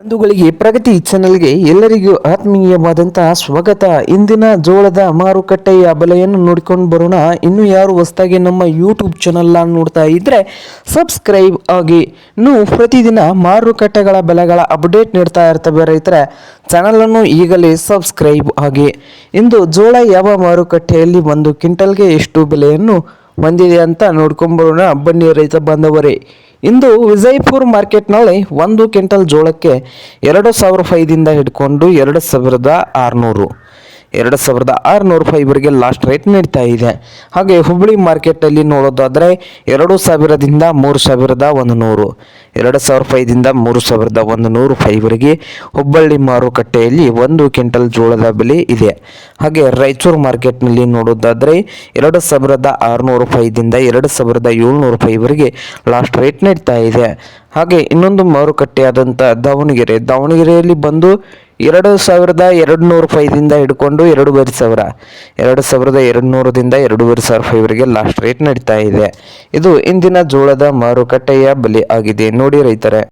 ಬಂಧುಗಳಿಗೆ ಪ್ರಗತಿ ಚಾನೆಲ್ಗೆ ಎಲ್ಲರಿಗೂ ಆತ್ಮೀಯವಾದಂತಹ ಸ್ವಾಗತ. ಇಂದಿನ ಜೋಳದ ಮಾರುಕಟ್ಟೆಯ ಬೆಲೆಯನ್ನು ನೋಡಿಕೊಂಡು ಬರೋಣ. ಇನ್ನು ಯಾರು ಹೊಸದಾಗಿ ನಮ್ಮ ಯೂಟ್ಯೂಬ್ ಚಾನೆಲ್ ನೋಡ್ತಾ ಇದ್ರೆ ಸಬ್ಸ್ಕ್ರೈಬ್ ಆಗಿ. ಇನ್ನು ಪ್ರತಿದಿನ ಮಾರುಕಟ್ಟೆಗಳ ಬೆಲೆಗಳ ಅಪ್ಡೇಟ್ ನೀಡ್ತಾ ಇರ್ತವೆ ರೈತರೆ, ಚಾನಲನ್ನು ಈಗಲೇ ಸಬ್ಸ್ಕ್ರೈಬ್ ಆಗಿ. ಇಂದು ಜೋಳ ಯಾವ ಮಾರುಕಟ್ಟೆಯಲ್ಲಿ ಒಂದು ಕ್ವಿಂಟಲ್ಗೆ ಎಷ್ಟು ಬೆಲೆಯನ್ನು ಹೊಂದಿದೆ ಅಂತ ನೋಡ್ಕೊಂಬರೋಣ ಬನ್ನಿ ರೈತ ಬಾಂಧವರೇ. ಇಂದು ವಿಜಯಪುರ ಮಾರ್ಕೆಟ್ನಲ್ಲಿ ಒಂದು ಕ್ವಿಂಟಲ್ ಜೋಳಕ್ಕೆ 2,000 ರೂಪಾಯಿದಿಂದ ಹಿಡ್ಕೊಂಡು 2,600 ರೂಪಾಯಿವರೆಗೆ ಲಾಸ್ಟ್ ರೇಟ್ ನೀಡ್ತಾ ಇದೆ. ಹಾಗೆ ಹುಬ್ಬಳ್ಳಿ ಮಾರ್ಕೆಟಲ್ಲಿ ನೋಡೋದಾದರೆ 2,000ದಿಂದ 3,100, 2,000 ರೂಪಾಯಿದಿಂದ 3,100 ರೂಪಾಯಿವರೆಗೆ ಹುಬ್ಬಳ್ಳಿ ಮಾರುಕಟ್ಟೆಯಲ್ಲಿ ಒಂದು ಕ್ವಿಂಟಲ್ ಜೋಳದ ಬೆಲೆ ಇದೆ. ಹಾಗೆ ರಾಯಚೂರು ಮಾರ್ಕೆಟ್ನಲ್ಲಿ ನೋಡೋದಾದರೆ 2,600 ರೂಪಾಯಿದಿಂದ 2,700 ರೂಪಾಯಿವರೆಗೆ ಲಾಸ್ಟ್ ರೇಟ್ ನೀಡ್ತಾ ಇದೆ. ಹಾಗೆ ಇನ್ನೊಂದು ಮಾರುಕಟ್ಟೆಯಾದಂಥ ದಾವಣಗೆರೆಯಲ್ಲಿ ಬಂದು 2,200 ರೂಪಾಯಿದಿಂದ ಹಿಡ್ಕೊಂಡು 2,200ದಿಂದ 2,500 ರೂಪಾಯಿವರೆಗೆ ಲಾಸ್ಟ್ ರೇಟ್ ನಡೀತಾ ಇದೆ. ಇದು ಇಂದಿನ ಜೋಳದ ಮಾರುಕಟ್ಟೆಯ ಬೆಲೆ ಆಗಿದೆ ನೋಡಿ ರೈತರೆ.